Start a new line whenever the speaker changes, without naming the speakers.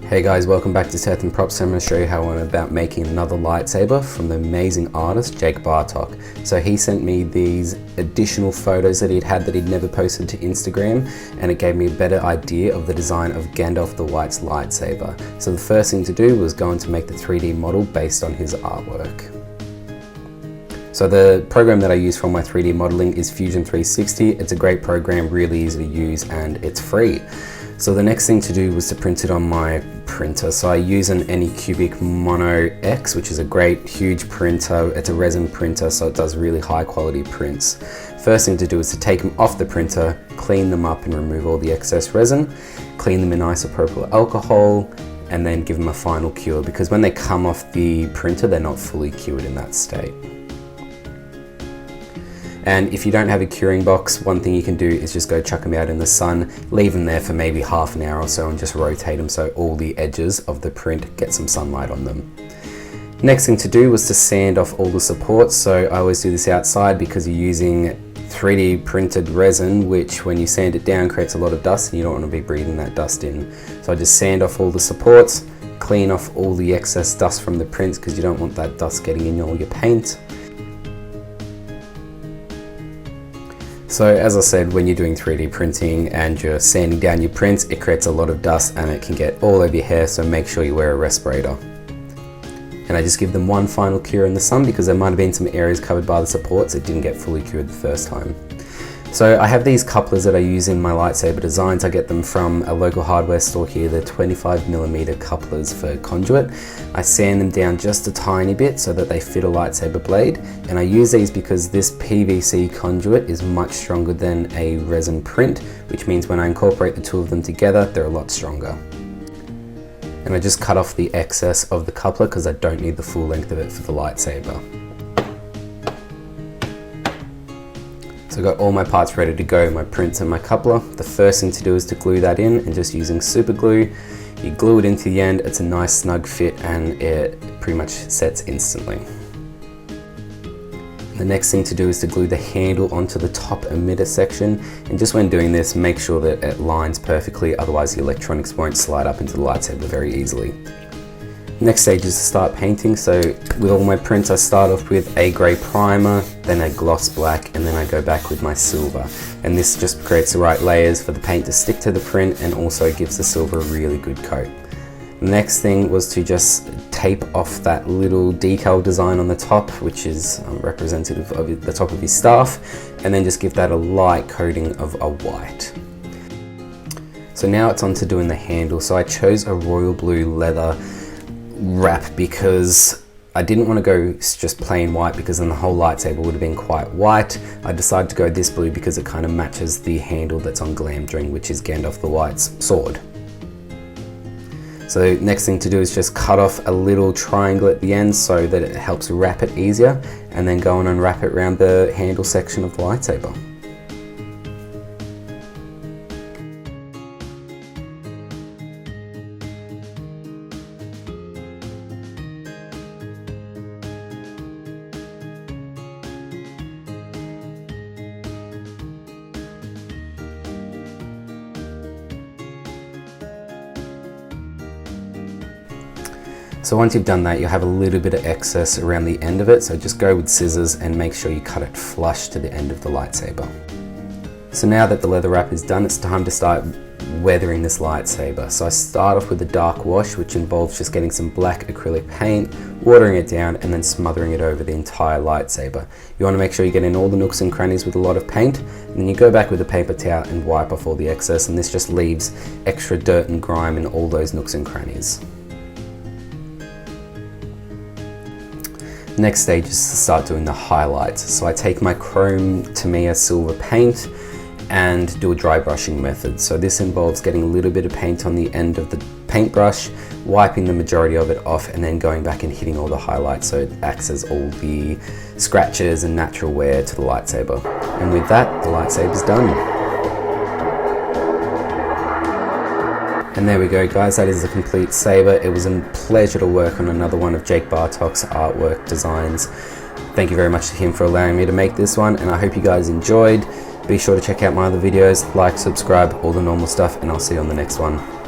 Hey guys, welcome back to Tethan Props. I'm going to show you how I'm about making another lightsaber from the amazing artist Jake Bartok. So he sent me these additional photos that he'd never posted to Instagram, and it gave me a better idea of the design of Gandalf the White's lightsaber. So the first thing to do was go in to make the 3D model based on his artwork. So the program that I use for my 3D modeling is Fusion 360. It's a great program, really easy to use, and it's free. So the next thing to do was to print it on my printer. So I use an Anycubic Mono X, which is a great huge printer. It's a resin printer, so it does really high quality prints. First thing to do is to take them off the printer, clean them up and remove all the excess resin, clean them in isopropyl alcohol, and then give them a final cure, because when they come off the printer, they're not fully cured in that state. And if you don't have a curing box, one thing you can do is just go chuck them out in the sun, leave them there for maybe half an hour or so, and just rotate them so all the edges of the print get some sunlight on them. Next thing to do was to sand off all the supports. So I always do this outside because you're using 3D printed resin, which when you sand it down creates a lot of dust and you don't want to be breathing that dust in. So I just sand off all the supports, clean off all the excess dust from the prints because you don't want that dust getting in all your paint. So as I said, when you're doing 3D printing and you're sanding down your prints, it creates a lot of dust and it can get all over your hair, so make sure you wear a respirator. And I just give them one final cure in the sun because there might have been some areas covered by the supports that didn't get fully cured the first time. So I have these couplers that I use in my lightsaber designs. I get them from a local hardware store here. They're 25mm couplers for conduit. I sand them down just a tiny bit so that they fit a lightsaber blade. And I use these because this PVC conduit is much stronger than a resin print, which means when I incorporate the two of them together, they're a lot stronger. And I just cut off the excess of the coupler because I don't need the full length of it for the lightsaber. So I've got all my parts ready to go, my prints and my coupler. The first thing to do is to glue that in, and just using super glue, you glue it into the end. It's a nice snug fit and it pretty much sets instantly. The next thing to do is to glue the handle onto the top emitter section, and just when doing this, make sure that it lines perfectly, otherwise the electronics won't slide up into the lightsaber very easily. Next stage is to start painting. So with all my prints, I start off with a grey primer, then a gloss black, and then I go back with my silver. And this just creates the right layers for the paint to stick to the print and also gives the silver a really good coat. The next thing was to just tape off that little decal design on the top, which is representative of the top of your staff, and then just give that a light coating of a white. So now it's on to doing the handle. So I chose a royal blue leather wrap because I didn't want to go just plain white because then the whole lightsaber would have been quite white. I decided to go this blue because it kind of matches the handle that's on Glamdring, which is Gandalf the White's sword. So next thing to do is just cut off a little triangle at the end so that it helps wrap it easier, and then go on and wrap it around the handle section of the lightsaber. So once you've done that, you'll have a little bit of excess around the end of it, so just go with scissors and make sure you cut it flush to the end of the lightsaber. So now that the leather wrap is done, it's time to start weathering this lightsaber. So I start off with a dark wash, which involves just getting some black acrylic paint, watering it down, and then smothering it over the entire lightsaber. You want to make sure you get in all the nooks and crannies with a lot of paint, and then you go back with a paper towel and wipe off all the excess, and this just leaves extra dirt and grime in all those nooks and crannies. Next stage is to start doing the highlights. So I take my chrome Tamiya silver paint and do a dry brushing method. So this involves getting a little bit of paint on the end of the paintbrush, wiping the majority of it off, and then going back and hitting all the highlights so it acts as all the scratches and natural wear to the lightsaber. And with that, the lightsaber's done. And there we go guys, that is the complete saber. It was a pleasure to work on another one of Jake Bartok's artwork designs. Thank you very much to him for allowing me to make this one, and I hope you guys enjoyed. Be sure to check out my other videos, like, subscribe, all the normal stuff, and I'll see you on the next one.